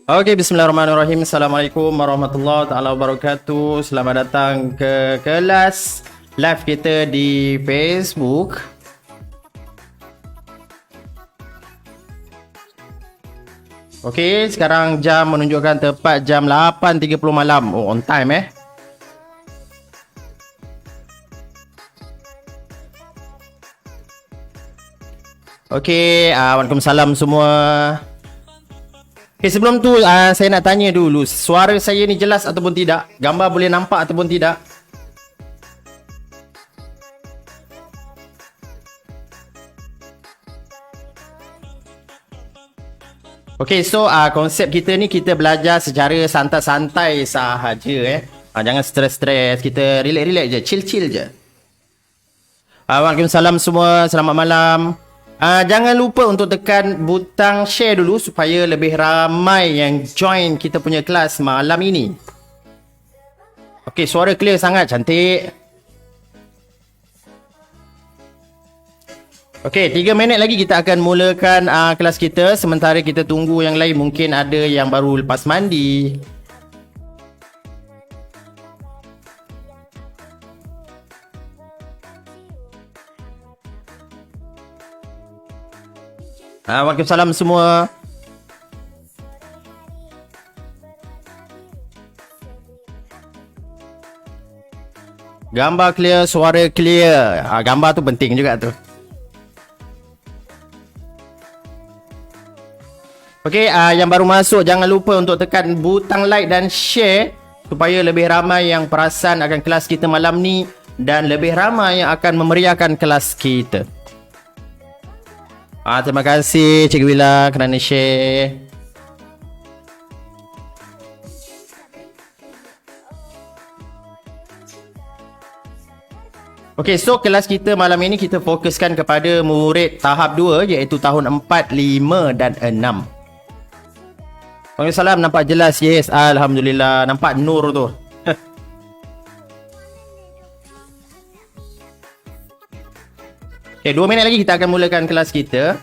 Oke, bismillahirrahmanirrahim. Assalamualaikum warahmatullahi taala wabarakatuh. Selamat datang ke kelas live kita di Facebook. Okey, sekarang jam menunjukkan tepat jam 8.30 malam. Oh, on time Okey, waalaikumsalam semua. Okay, sebelum tu saya nak tanya dulu, suara saya ni jelas ataupun tidak? Gambar boleh nampak ataupun tidak? Okay, so konsep kita ni kita belajar secara santai-santai sahaja jangan stres-stres, kita relax-relax je, chill-chill je. Waalaikumsalam semua, selamat malam. Jangan lupa untuk tekan butang share dulu supaya lebih ramai yang join kita punya kelas malam ini. Okey, suara clear sangat, cantik. Okey, 3 minit lagi kita akan mulakan kelas kita. Sementara kita tunggu yang lain, mungkin ada yang baru lepas mandi. Waalaikumsalam semua. Gambar clear, suara clear. Gambar tu penting juga tu. Okey, yang baru masuk jangan lupa untuk tekan butang like dan share supaya lebih ramai yang perasan akan kelas kita malam ni dan lebih ramai yang akan memeriahkan kelas kita. Terima kasih Cikgu Wila kerana share. Okey, so kelas kita malam ini kita fokuskan kepada murid tahap 2 iaitu tahun 4, 5 dan 6. Waalaikumsalam, nampak jelas? Yes, alhamdulillah. Nampak nur tu. Okay, 2 minit lagi kita akan mulakan kelas kita.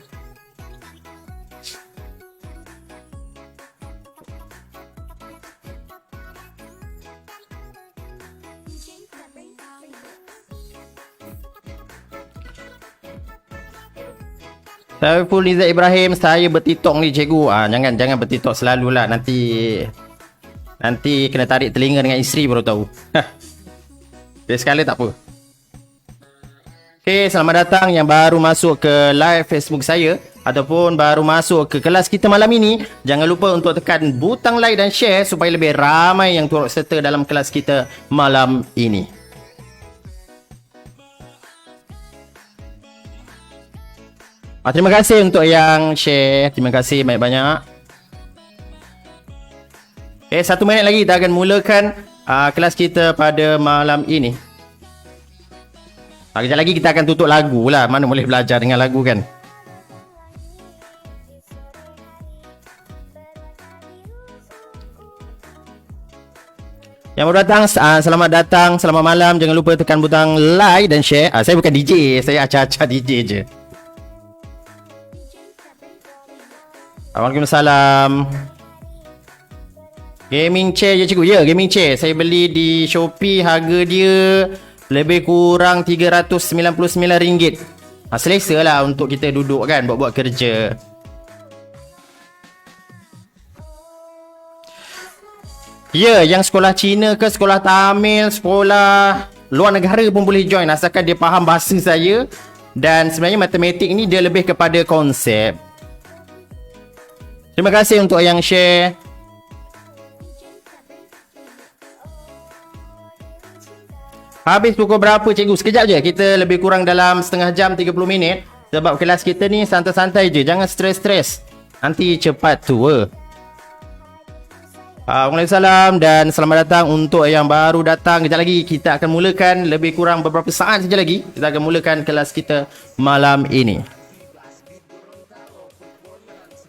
Saiful Nizam Ibrahim, saya bertitok ni cikgu. Jangan bertitok selalulah, nanti kena tarik telinga dengan isteri baru tahu. Okay, sekali tak apa. Okay, selamat datang yang baru masuk ke live Facebook saya ataupun baru masuk ke kelas kita malam ini. Jangan lupa untuk tekan butang like dan share supaya lebih ramai yang turut serta dalam kelas kita malam ini. Terima kasih untuk yang share. Terima kasih banyak-banyak. Okay, 1 minit lagi kita akan mulakan kelas kita pada malam ini. Kejap lagi kita akan tutup lagu lah. Mana boleh belajar dengan lagu kan? Yang baru datang, selamat datang, selamat malam. Jangan lupa tekan butang like dan share. Saya bukan DJ, saya acah-acah DJ je. Waalaikumsalam. Gaming chair je cikgu. Ya, gaming chair. Saya beli di Shopee, harga dia lebih kurang RM399. Selesa lah untuk kita duduk kan, buat-buat kerja. Ya, yang sekolah Cina ke, sekolah Tamil, sekolah luar negara pun boleh join asalkan dia faham bahasa saya. Dan sebenarnya matematik ni dia lebih kepada konsep. Terima kasih untuk yang share. Habis pukul berapa cikgu? Sekejap je. Kita lebih kurang dalam setengah jam 30 minit. Sebab kelas kita ni santai-santai je. Jangan stres-stres. Nanti cepat tua. Waalaikumsalam dan selamat datang untuk yang baru datang. Kejap lagi kita akan mulakan, lebih kurang beberapa saat saja lagi. Kita akan mulakan kelas kita malam ini.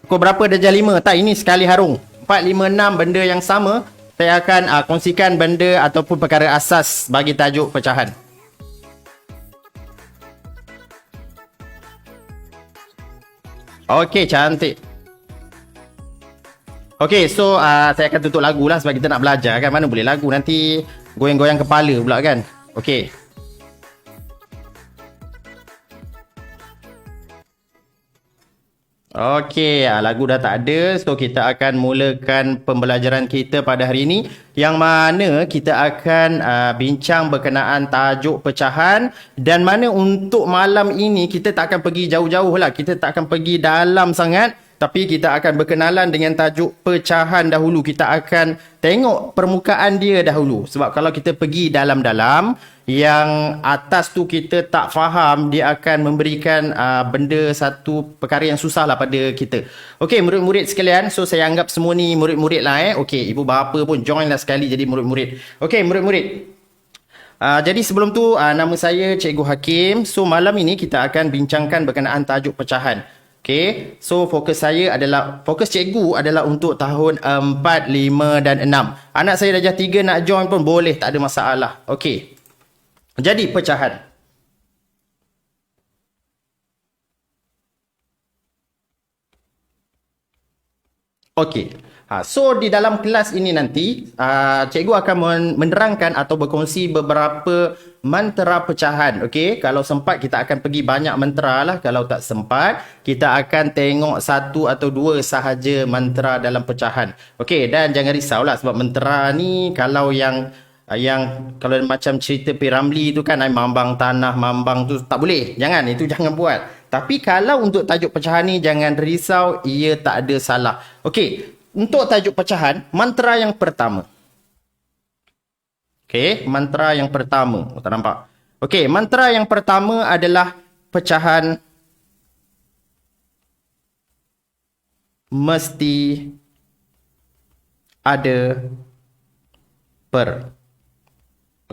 Pukul berapa darjah 5? Tak, ini sekali harung. 4, 5, 6 benda yang sama. Saya akan kongsikan benda ataupun perkara asas bagi tajuk pecahan. Okey, cantik. Okay, so saya akan tutup lagu lah sebab kita nak belajar kan. Mana boleh lagu nanti goyang-goyang kepala pula kan. Okay. Okey, lagu dah tak ada. So, kita akan mulakan pembelajaran kita pada hari ini. Yang mana kita akan bincang berkenaan tajuk pecahan. Dan mana untuk malam ini, kita tak akan pergi jauh-jauh lah. Kita tak akan pergi dalam sangat. Tapi kita akan berkenalan dengan tajuk pecahan dahulu. Kita akan tengok permukaan dia dahulu. Sebab kalau kita pergi dalam-dalam, yang atas tu kita tak faham, dia akan memberikan benda satu perkara yang susah lah pada kita. Okey, murid-murid sekalian. So, saya anggap semua ni murid-murid lah Okey, ibu bapa pun join lah sekali jadi murid-murid. Okey, murid-murid. Jadi sebelum tu, nama saya Cikgu Hakim. So, malam ini kita akan bincangkan berkenaan tajuk pecahan. Okay, so fokus cikgu adalah untuk tahun 4, 5 dan 6. Anak saya darjah 3 nak join pun boleh, tak ada masalah. Okay, jadi pecahan. Okay, so di dalam kelas ini nanti, cikgu akan menerangkan atau berkongsi beberapa mantra pecahan. Okey, kalau sempat kita akan pergi banyak mantra lah. Kalau tak sempat, kita akan tengok satu atau dua sahaja mantra dalam pecahan. Okey, dan jangan risaulah sebab mantra ni kalau yang kalau macam cerita P. Ramlee tu kan, mambang tanah, mambang tu tak boleh. Itu jangan buat. Tapi kalau untuk tajuk pecahan ni, jangan risau, ia tak ada salah. Okey, untuk tajuk pecahan, mantra yang pertama. Okey, mantra yang pertama. Tak nampak. Okey, mantra yang pertama adalah pecahan mesti ada per.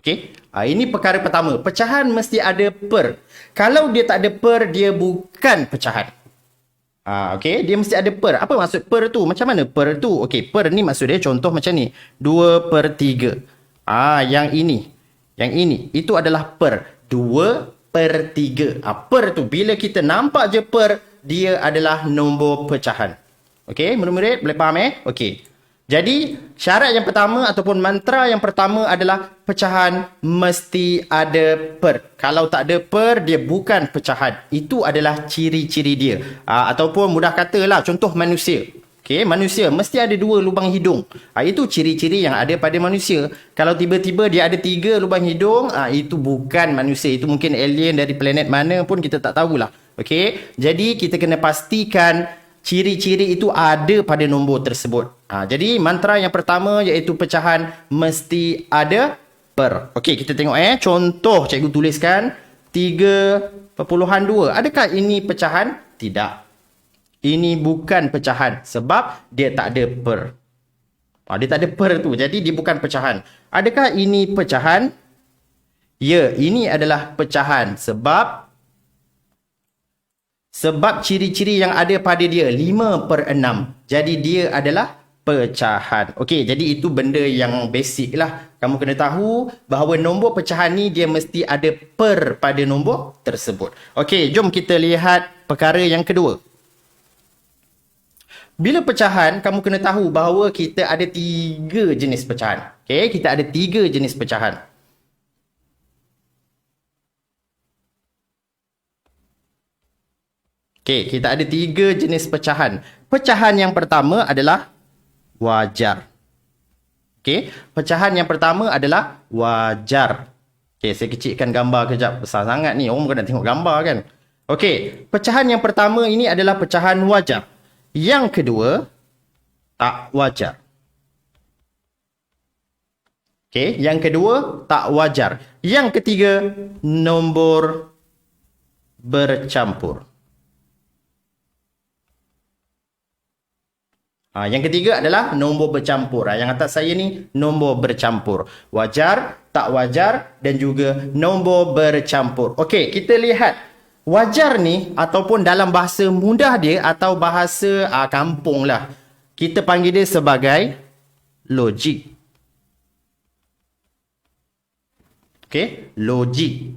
Okey, ini perkara pertama. Pecahan mesti ada per. Kalau dia tak ada per, dia bukan pecahan. Okey, dia mesti ada per. Apa maksud per tu? Macam mana per tu? Okey, per ni maksud dia contoh macam ni. 2/3. Yang ini. Itu adalah per. 2/3. Per tu, bila kita nampak je per, dia adalah nombor pecahan. Okey, murid-murid boleh faham Okey. Jadi, syarat yang pertama ataupun mantra yang pertama adalah pecahan mesti ada per. Kalau tak ada per, dia bukan pecahan. Itu adalah ciri-ciri dia. Ataupun mudah katalah, contoh manusia. Okay, manusia mesti ada 2 lubang hidung. Itu ciri-ciri yang ada pada manusia. Kalau tiba-tiba dia ada 3 lubang hidung, itu bukan manusia. Itu mungkin alien dari planet mana pun kita tak tahulah. Okay, jadi kita kena pastikan ciri-ciri itu ada pada nombor tersebut. Jadi mantra yang pertama iaitu pecahan mesti ada per. Okey, kita tengok contoh cikgu tuliskan 3/2. Adakah ini pecahan? Tidak. Ini bukan pecahan sebab dia tak ada per. Dia tak ada per tu. Jadi dia bukan pecahan. Adakah ini pecahan? Ya, ini adalah pecahan sebab ciri-ciri yang ada pada dia 5/6. Jadi dia adalah pecahan. Okey, jadi itu benda yang basic lah. Kamu kena tahu bahawa nombor pecahan ni dia mesti ada per pada nombor tersebut. Okey, jom kita lihat perkara yang kedua. Bila pecahan, kamu kena tahu bahawa kita ada 3 jenis pecahan. Okey, kita ada 3 jenis pecahan. Okey, kita ada 3 jenis pecahan. Pecahan yang pertama adalah wajar. Okey, pecahan yang pertama adalah wajar. Okey, saya kecilkan gambar kejap. Besar sangat ni. Orang bukan nak tengok gambar kan. Okey, pecahan yang pertama ini adalah pecahan wajar. Yang kedua, tak wajar. Okey, yang kedua, tak wajar. Yang ketiga, nombor bercampur. Yang ketiga adalah nombor bercampur. Yang atas saya ni nombor bercampur. Wajar, tak wajar dan juga nombor bercampur. Okey, kita lihat. Wajar ni ataupun dalam bahasa mudah dia atau bahasa kampung lah. Kita panggil dia sebagai logik. Okey, logik.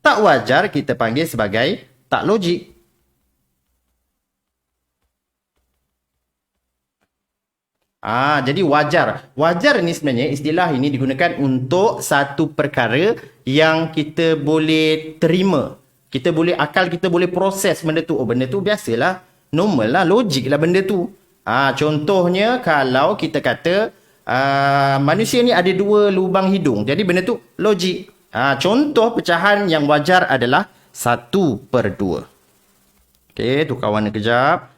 Tak wajar kita panggil sebagai tak logik. Jadi wajar. Wajar ni sebenarnya istilah ini digunakan untuk satu perkara yang kita boleh terima. Akal kita boleh proses benda tu. Oh, benda tu biasalah. Normal lah, logik lah benda tu. Contohnya kalau kita kata manusia ni ada 2 lubang hidung. Jadi benda tu logik. Contoh pecahan yang wajar adalah 1/2. Okey, tukar warna kejap.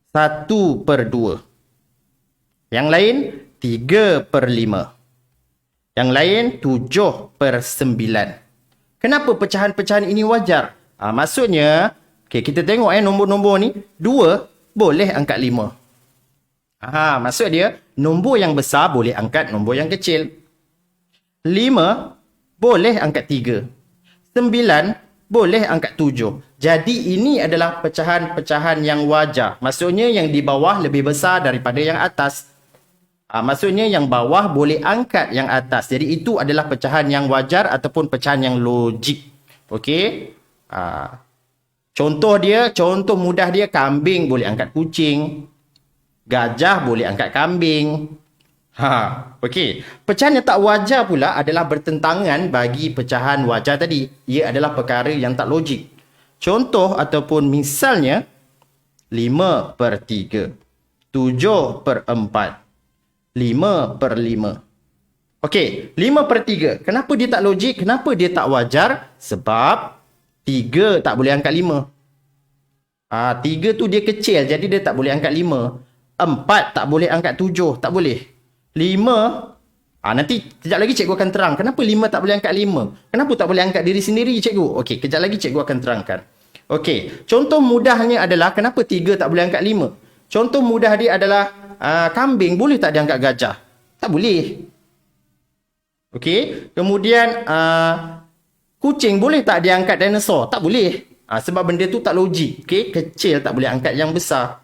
1/2. Yang lain 3/5. Yang lain 7/9. Kenapa pecahan-pecahan ini wajar? Maksudnya, kita tengok nombor-nombor ni, 2 boleh angkat 5. Maksud dia, nombor yang besar boleh angkat nombor yang kecil. 5 boleh angkat 3. 9 boleh angkat 7. Jadi ini adalah pecahan-pecahan yang wajar. Maksudnya yang di bawah lebih besar daripada yang atas. Maksudnya yang bawah boleh angkat yang atas. Jadi itu adalah pecahan yang wajar ataupun pecahan yang logik. Okey. Contoh mudah dia, kambing boleh angkat kucing. Gajah boleh angkat kambing. Okey. Pecahan yang tak wajar pula adalah bertentangan bagi pecahan wajar tadi. Ia adalah perkara yang tak logik. Contoh ataupun misalnya 5/3, 7/4, 5/5. Okey, 5/3. Kenapa dia tak logik? Kenapa dia tak wajar? Sebab 3 tak boleh angkat 5. 3 tu dia kecil, jadi dia tak boleh angkat 5. 4 tak boleh angkat 7, tak boleh. 5, nanti kejap lagi cikgu akan terang. Kenapa 5 tak boleh angkat 5? Kenapa tak boleh angkat diri sendiri, cikgu? Okey, kejap lagi cikgu akan terangkan. Okey, contoh mudahnya adalah kenapa 3 tak boleh angkat 5? Contoh mudah dia adalah kambing boleh tak dia angkat gajah? Tak boleh. Okey, kemudian kucing boleh tak dia angkat dinosaur? Tak boleh. Sebab benda tu tak logik. Okey, kecil tak boleh angkat yang besar.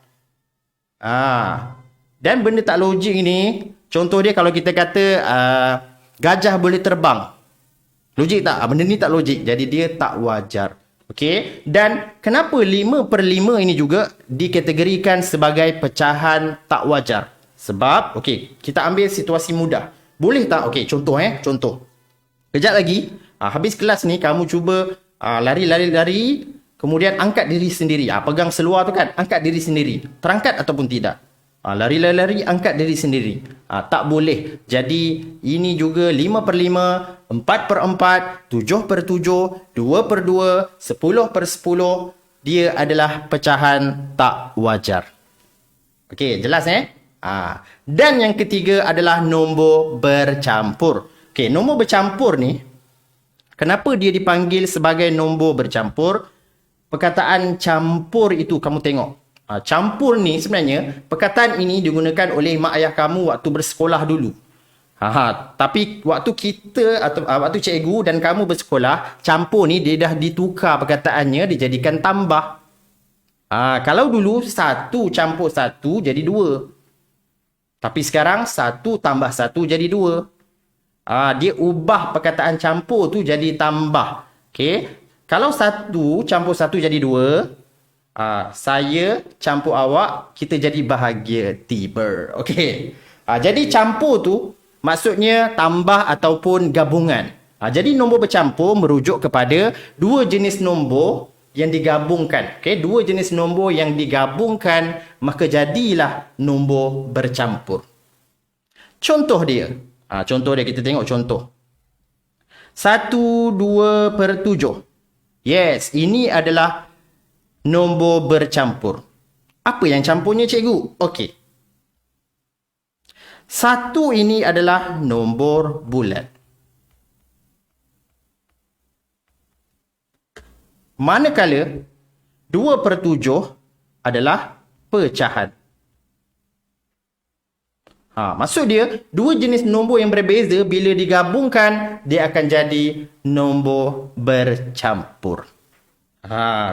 Dan benda tak logik ni, contoh dia kalau kita kata gajah boleh terbang. Logik tak? Benda ni tak logik. Jadi dia tak wajar. Okey, dan kenapa 5/5 ini juga dikategorikan sebagai pecahan tak wajar? Sebab, okey, kita ambil situasi mudah. Boleh tak? Okey, contoh. Kejap lagi, habis kelas ni kamu cuba lari, kemudian angkat diri sendiri. Pegang seluar tu kan, angkat diri sendiri. Terangkat ataupun tidak? Lari, angkat diri sendiri. Tak boleh. Jadi, ini juga 5/5, 4/4, 7/7, 2/2, 10/10. Dia adalah pecahan tak wajar. Okey, jelas Dan yang ketiga adalah nombor bercampur. Okey, nombor bercampur ni, kenapa dia dipanggil sebagai nombor bercampur? Perkataan campur itu kamu tengok. Campur ni sebenarnya, perkataan ini digunakan oleh mak ayah kamu waktu bersekolah dulu. Tapi waktu kita atau waktu cikgu dan kamu bersekolah, campur ni dia dah ditukar perkataannya, dijadikan tambah. Kalau dulu 1 campur 1 jadi 2. Tapi sekarang 1 tambah 1 jadi 2. Dia ubah perkataan campur tu jadi tambah. Okey. Kalau 1 campur 1 jadi 2, saya campur awak, kita jadi bahagia tiba. Okey. Jadi campur tu maksudnya tambah ataupun gabungan. Jadi nombor bercampur merujuk kepada 2 jenis nombor yang digabungkan. Okey, 2 jenis nombor yang digabungkan, maka jadilah nombor bercampur. Contoh dia. Kita tengok contoh. 1/2/7. Yes, ini adalah nombor bercampur. Apa yang campurnya, cikgu? Okey. 1 ini adalah nombor bulat. Manakala 2/7 adalah pecahan. Maksud dia, 2 jenis nombor yang berbeza bila digabungkan, dia akan jadi nombor bercampur.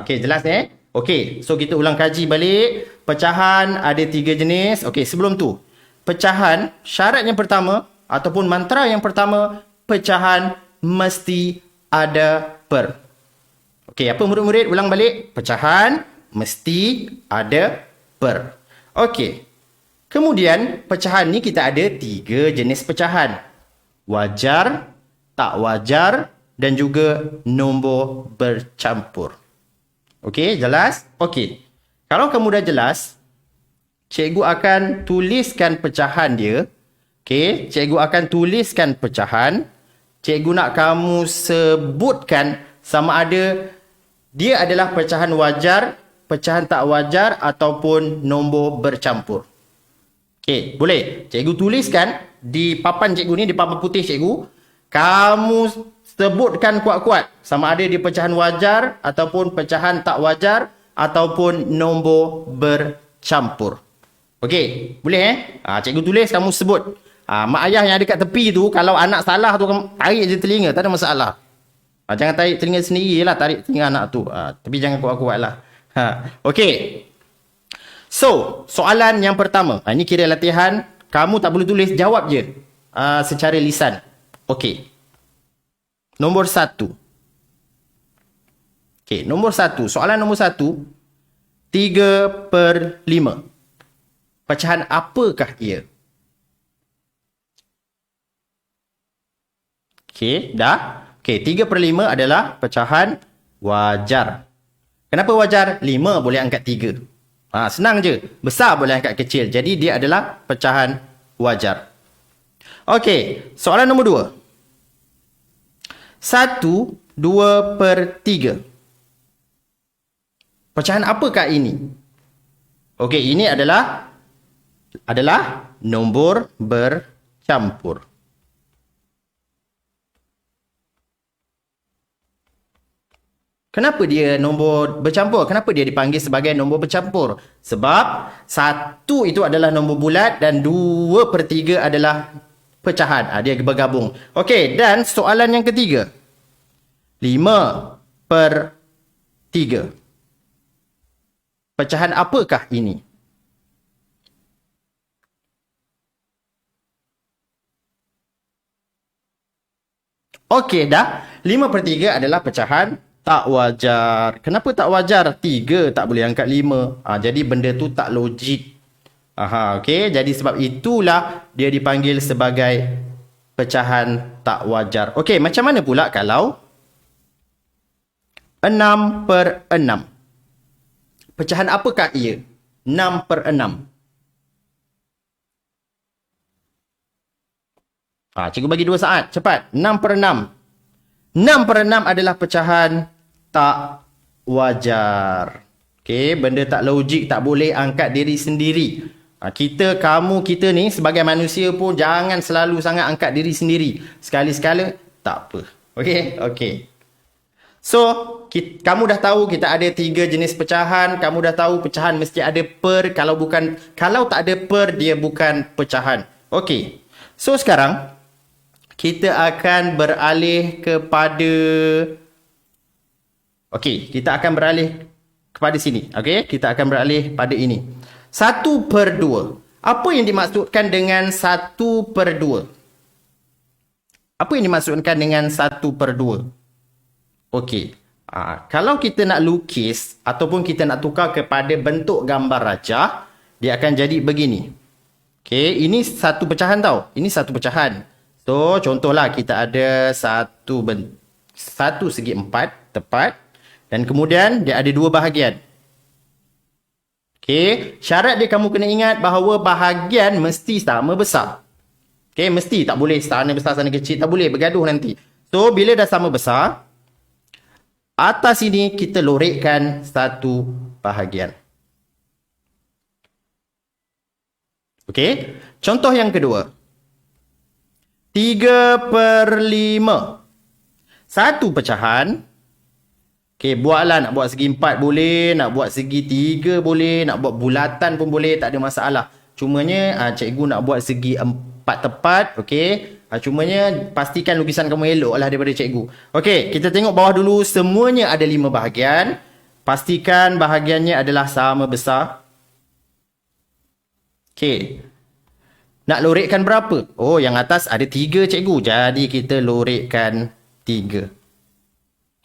Okey, jelas Okey, so kita ulang kaji balik. Pecahan ada 3 jenis. Okey, sebelum tu, pecahan, syarat yang pertama ataupun mantra yang pertama, pecahan mesti ada per. Okey, apa murid-murid? Ulang balik. Pecahan mesti ada per. Okey. Kemudian, pecahan ni kita ada 3 jenis pecahan. Wajar, tak wajar dan juga nombor bercampur. Okey, jelas? Okey. Kalau kamu dah jelas, cikgu akan tuliskan pecahan dia. Okey, cikgu akan tuliskan pecahan. Cikgu nak kamu sebutkan sama ada dia adalah pecahan wajar, pecahan tak wajar ataupun nombor bercampur. Okey, boleh. Cikgu tuliskan di papan cikgu ni, di papan putih cikgu. Kamu sebutkan kuat-kuat sama ada dia pecahan wajar ataupun pecahan tak wajar ataupun nombor bercampur. Okey, boleh cikgu tulis, kamu sebut. Mak ayah yang ada kat tepi tu, kalau anak salah tu tarik je telinga, tak ada masalah. Jangan tarik telinga sendiri lah, tarik telinga anak tu. Tapi jangan kuat-kuat lah. Okey. So, soalan yang pertama. Ini kira latihan. Kamu tak boleh tulis, jawab je secara lisan. Okey. Nombor 1. Okey, nombor 1. Soalan nombor 1. 3/5. Pecahan apakah ia? Okey, dah? Okey, 3/5 adalah pecahan wajar. Kenapa wajar? 5 boleh angkat 3. Senang je. Besar boleh angkat kecil. Jadi, dia adalah pecahan wajar. Okey, soalan nombor 2. 1/2/3. Pecahan apakah ini? Okey, ini adalah nombor bercampur. Kenapa dia nombor bercampur? Kenapa dia dipanggil sebagai nombor bercampur? Sebab 1 itu adalah nombor bulat dan 2/3 adalah pecahan. Dia bergabung. Okey, dan soalan yang ketiga. 5/3. Pecahan apakah ini? Okey, dah. 5/3 adalah pecahan tak wajar. Kenapa tak wajar? 3 tak boleh angkat 5. Jadi benda tu tak logik. Okey. Jadi sebab itulah dia dipanggil sebagai pecahan tak wajar. Okey, macam mana pula kalau 6/6? Pecahan apakah ia? 6/6. Cikgu bagi 2 saat. Cepat. 6/6. 6/6 adalah pecahan tak wajar. Okey, benda tak logik, tak boleh angkat diri sendiri. Kita ni sebagai manusia pun jangan selalu sangat angkat diri sendiri. Sekali-sekala tak apa. Okey. So, kamu dah tahu kita ada 3 jenis pecahan. Kamu dah tahu pecahan mesti ada per. Kalau tak ada per, dia bukan pecahan. Okey. So, sekarang kita akan beralih kepada kita akan beralih kepada sini. Okey, kita akan beralih pada ini. 1/2. Apa yang dimaksudkan dengan 1/2? Apa yang dimaksudkan dengan 1/2? Okey. Kalau kita nak lukis ataupun kita nak tukar kepada bentuk gambar rajah, dia akan jadi begini. Okey, ini satu pecahan tau. Ini satu pecahan. So, contohlah kita ada satu segi 4 tepat. Dan kemudian dia ada 2 bahagian. Okey, syarat dia kamu kena ingat bahawa bahagian mesti sama besar. Okey, mesti, tak boleh sana besar sana kecil, tak boleh bergaduh nanti. So, bila dah sama besar, atas ini kita lorekkan satu bahagian. Okey, contoh yang kedua. 3/5. Satu pecahan. Okey, buatlah, nak buat segi 4 boleh, nak buat segi 3 boleh, nak buat bulatan pun boleh, tak ada masalah. Cumanya cikgu nak buat segi 4 tepat, okey. Cumanya pastikan lukisan kamu eloklah daripada cikgu. Okey, kita tengok bawah dulu, semuanya ada 5 bahagian. Pastikan bahagiannya adalah sama besar. Okey. Nak lorekkan berapa? Oh, yang atas ada 3 cikgu. Jadi kita lorekkan 3.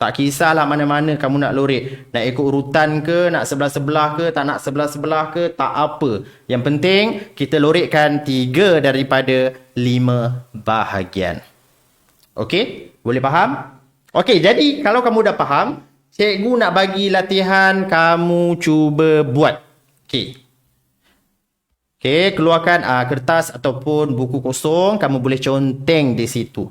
Tak kisahlah mana-mana kamu nak lorek. Nak ikut urutan ke, nak sebelah-sebelah ke, tak nak sebelah-sebelah ke, tak apa. Yang penting, kita lorekkan 3 daripada 5 bahagian. Okey? Boleh faham? Okey, jadi kalau kamu dah faham, cikgu nak bagi latihan kamu cuba buat. Okey. Okey, keluarkan kertas ataupun buku kosong. Kamu boleh conteng di situ.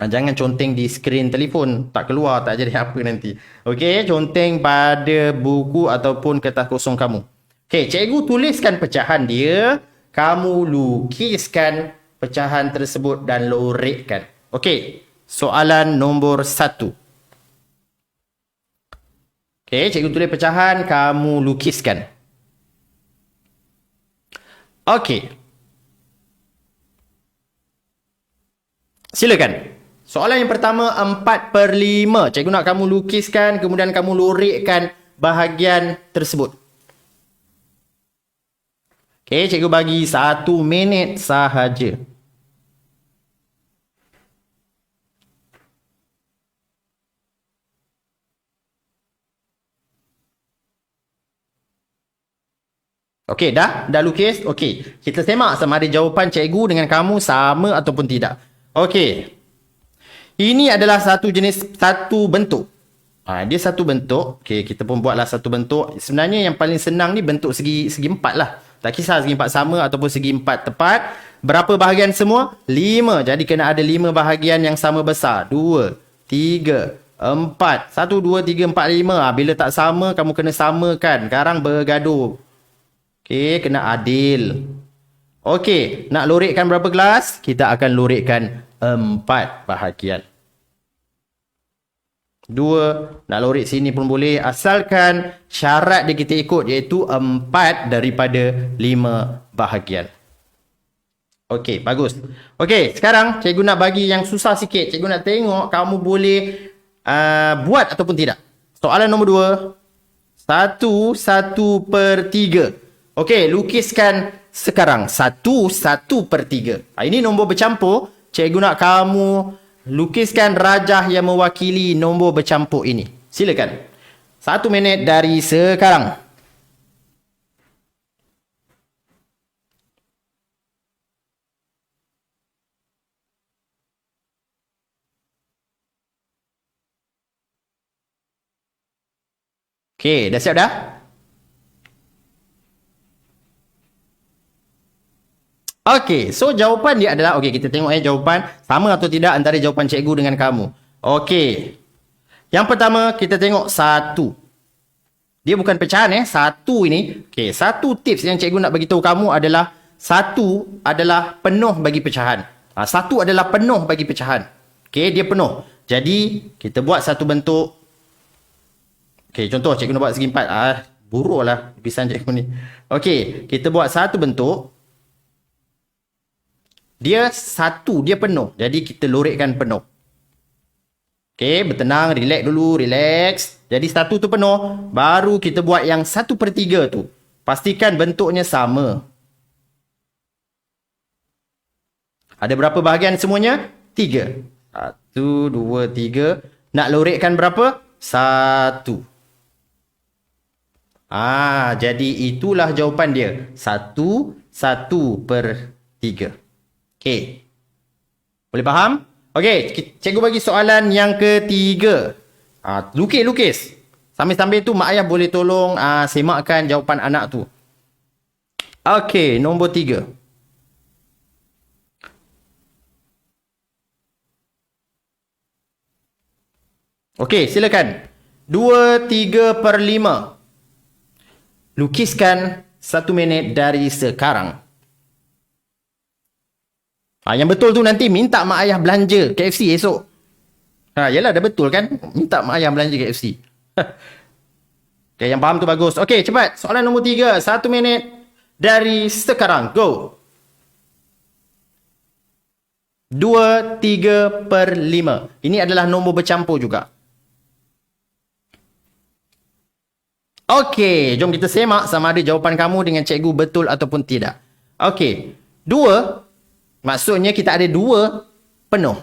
Jangan conteng di skrin telefon. Tak keluar, tak jadi apa nanti. Okey, conteng pada buku ataupun kertas kosong kamu. Okey, cikgu tuliskan pecahan dia. Kamu lukiskan pecahan tersebut dan lorekkan. Okey, soalan nombor 1. Okey, cikgu tulis pecahan, kamu lukiskan. Okey. Silakan. Soalan yang pertama 4/5. Cikgu nak kamu lukiskan, kemudian kamu lorekkan bahagian tersebut. Okey, cikgu bagi 1 minit sahaja. Okey, dah lukis? Okey, kita semak sama ada jawapan cikgu dengan kamu sama ataupun tidak. Okey. Ini adalah satu bentuk. Dia satu bentuk. Okey, kita pun buatlah satu bentuk. Sebenarnya yang paling senang ni bentuk segi 4 lah. Tak kisah segi 4 sama ataupun segi 4 tepat. Berapa bahagian semua? 5. Jadi kena ada 5 bahagian yang sama besar. 2, 3, 4. 1, 2, 3, 4, 5. Bila tak sama, kamu kena samakan. Sekarang bergaduh. Okey, kena adil. Okey, nak lorekkan berapa gelas? Kita akan lorekkan 4 bahagian. 2, nak lorek sini pun boleh. Asalkan syarat dia kita ikut, iaitu 4 daripada 5 bahagian. Okey, bagus. Okey, sekarang cikgu nak bagi yang susah sikit. Cikgu nak tengok kamu boleh buat ataupun tidak. Soalan nombor 2. 1/3. Okey, lukiskan sekarang. 1/3. Ini nombor bercampur. Cikgu nak kamu lukiskan rajah yang mewakili nombor bercampur ini. Silakan. 1 minit dari sekarang. Okey, dah siap dah? Okey, so jawapan dia adalah, okey, kita tengok jawapan sama atau tidak antara jawapan cikgu dengan kamu. Okey. Yang pertama, kita tengok 1. Dia bukan pecahan 1 ini. Okey, 1 tips yang cikgu nak bagi tahu kamu adalah 1 adalah penuh bagi pecahan. 1 adalah penuh bagi pecahan. Okey, dia penuh. Jadi, kita buat satu bentuk. Okey, contoh cikgu nak buat segi 4. Buruk lah tulisan cikgu ni. Okey, kita buat satu bentuk. Dia 1, dia penuh. Jadi kita lorekkan penuh. Okey, bertenang, relax dulu, relax. Jadi 1 tu penuh, baru kita buat yang 1/3 tu. Pastikan bentuknya sama. Ada berapa bahagian semuanya? 3. 1, 2, 3. Nak lorekkan berapa? 1. Jadi itulah jawapan dia. 1/3. Okey. Boleh faham? Okey, cikgu bagi soalan yang ketiga. Lukis. Sambil-sambil tu mak ayah boleh tolong semakkan jawapan anak tu. Okey, nombor 3. Okey, silakan. 2/3/5. Lukiskan 1 minit dari sekarang. Yang betul tu nanti minta mak ayah belanja KFC esok. Yalah, dah betul kan? Minta mak ayah belanja KFC. Okay, yang faham tu bagus. Okey, cepat. Soalan nombor 3. 1 minit dari sekarang. Go. 2/3/5. Ini adalah nombor bercampur juga. Okey, jom kita semak sama ada jawapan kamu dengan cikgu betul ataupun tidak. Okey, 2. Maksudnya kita ada 2 penuh.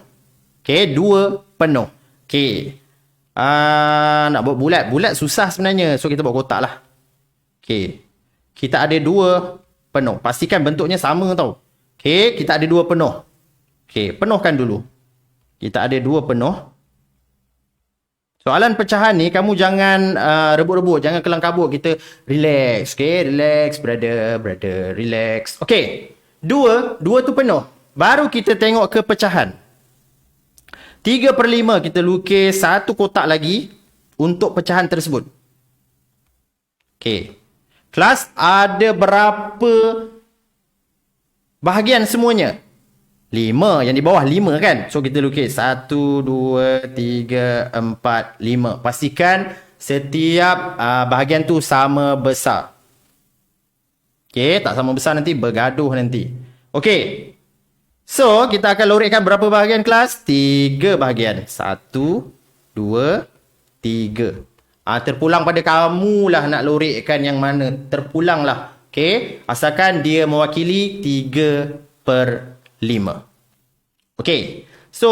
Okey, 2 penuh. Okey. Nak buat bulat. Bulat susah sebenarnya. So, kita buat kotak lah. Okay. Kita ada 2 penuh. Pastikan bentuknya sama tau. Okay. Kita ada 2 penuh. Okay. Penuhkan dulu. Kita ada 2 penuh. Soalan pecahan ni, kamu jangan rebut-rebut. Jangan kelang kabut. Kita relax. Okay. Relax, brother. Relax. Okay. 2 tu penuh. Baru kita tengok ke pecahan. 3/5 kita lukis 1 kotak lagi untuk pecahan tersebut. Okey. Kelas ada berapa bahagian semuanya? 5. Yang di bawah 5 kan? So kita lukis 1, 2, 3, 4, 5. Pastikan setiap bahagian tu sama besar. Okey, tak sama besar nanti bergaduh nanti. Okey. So, kita akan lorikkan berapa bahagian kelas? 3 bahagian. 1, 2, 3. Terpulang pada kamu lah nak lorikkan yang mana. Terpulang lah. Okay. Asalkan dia mewakili 3/5. Okay. So,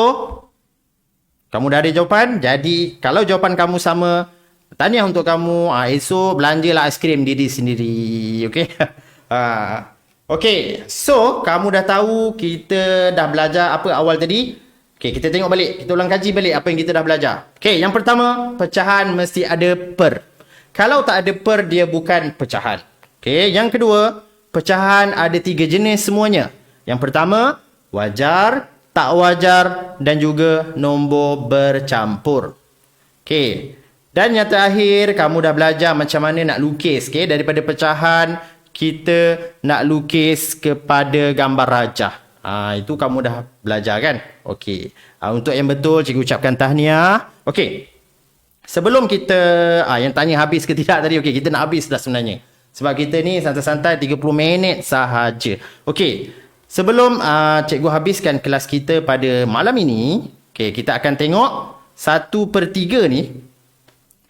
kamu dah ada jawapan. Jadi, kalau jawapan kamu sama, tahniah untuk kamu. Esok belanjalah aiskrim diri sendiri. Okay. Okay, so kamu dah tahu kita dah belajar apa awal tadi. Okay, kita tengok balik. Kita ulang kaji balik apa yang kita dah belajar. Okay, yang pertama, pecahan mesti ada per. Kalau tak ada per, dia bukan pecahan. Okay, yang kedua, pecahan ada 3 jenis semuanya. Yang pertama, wajar, tak wajar dan juga nombor bercampur. Okay, dan yang terakhir, kamu dah belajar macam mana nak lukis. Okay, daripada pecahan, kita nak lukis kepada gambar rajah. Itu kamu dah belajar kan? Okey. Untuk yang betul, cikgu ucapkan tahniah. Okey. Sebelum kita, yang tanya habis ke tidak tadi. Okey, kita nak habis dah sebenarnya. Sebab kita ni santai-santai 30 minit sahaja. Okey. Sebelum cikgu habiskan kelas kita pada malam ini. Okey, kita akan tengok 1/3 ni.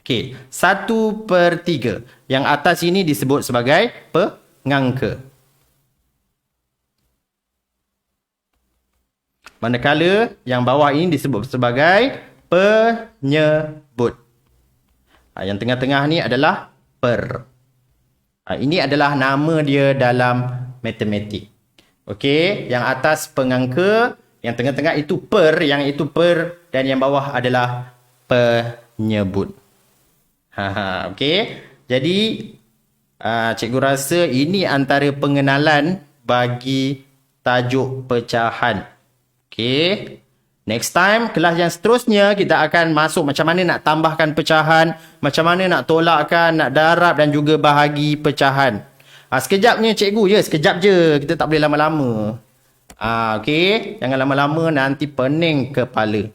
Okey, 1/3. Yang atas ini disebut sebagai pengangka. Manakala yang bawah ini disebut sebagai penyebut. Yang tengah-tengah ni adalah per. Ini adalah nama dia dalam matematik. Okey, yang atas pengangka, yang tengah-tengah itu per, yang itu per dan yang bawah adalah penyebut. Okey. Jadi cikgu rasa ini antara pengenalan bagi tajuk pecahan. Okey. Next time, kelas yang seterusnya kita akan masuk macam mana nak tambahkan pecahan, macam mana nak tolakkan, nak darab dan juga bahagi pecahan. Sekejapnya cikgu je, sekejap je. Kita tak boleh lama-lama. Okey. Jangan lama-lama, nanti pening kepala.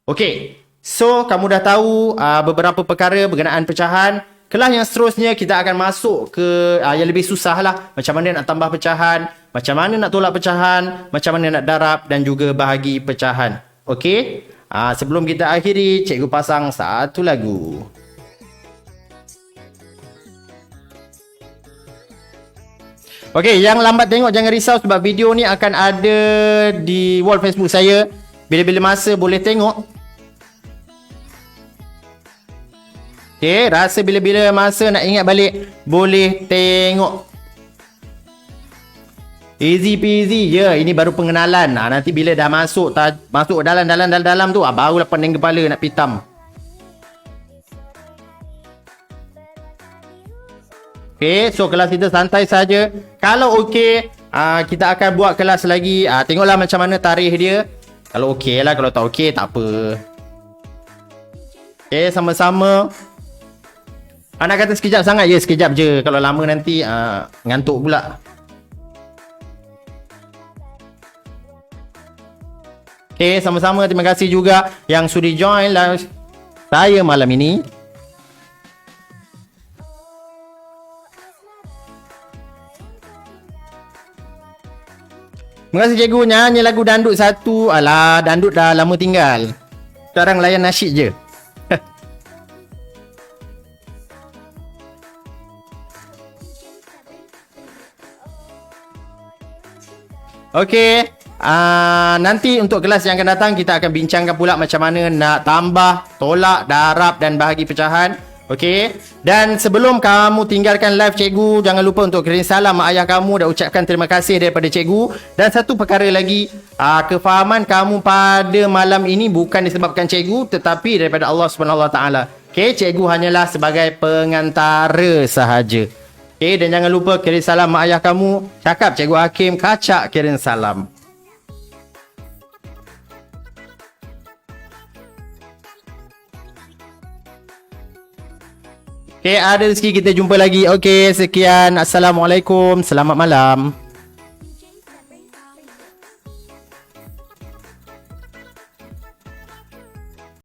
Okey. So, kamu dah tahu beberapa perkara berkenaan pecahan. Kelas yang seterusnya kita akan masuk ke yang lebih susah lah. Macam mana nak tambah pecahan, macam mana nak tolak pecahan, macam mana nak darab dan juga bahagi pecahan. Okey? Sebelum kita akhiri, cikgu pasang satu lagu. Okey, yang lambat tengok jangan risau sebab video ni akan ada di wall Facebook saya. Bila-bila masa boleh tengok. Okay, rasa bila-bila masa nak ingat balik, boleh tengok. Easy peasy je. Ini baru pengenalan. Nanti bila dah masuk dalam tu, barulah pening kepala nak pitam. Okay, so kelas kita santai saja. Kalau okey, kita akan buat kelas lagi. Tengoklah macam mana tarikh dia. Kalau okey lah, kalau tak okey, tak apa. Okay, sama-sama. Nak kata sekejap sangat? Ya, sekejap je. Kalau lama nanti ngantuk pula. Okay, sama-sama. Terima kasih juga yang sudi join live saya malam ini. Terima kasih cikgu. Nyanyi lagu dandut satu. Alah, dandut dah lama tinggal. Sekarang layan nasyid je. Okey, Nanti untuk kelas yang akan datang kita akan bincangkan pula macam mana nak tambah, tolak, darab dan bahagi pecahan. Okey. Dan sebelum kamu tinggalkan live cikgu, jangan lupa untuk kirim salam mak ayah kamu dan ucapkan terima kasih daripada cikgu. Dan satu perkara lagi, kefahaman kamu pada malam ini bukan disebabkan cikgu tetapi daripada Allah Subhanahu Wa Taala. Okey, cikgu hanyalah sebagai pengantara sahaja. Okey, dan jangan lupa kirim salam mak ayah kamu. Cakap cikgu Hakim kacak kirim salam. Okay, ada rezeki kita jumpa lagi. Okay, sekian. Assalamualaikum. Selamat malam.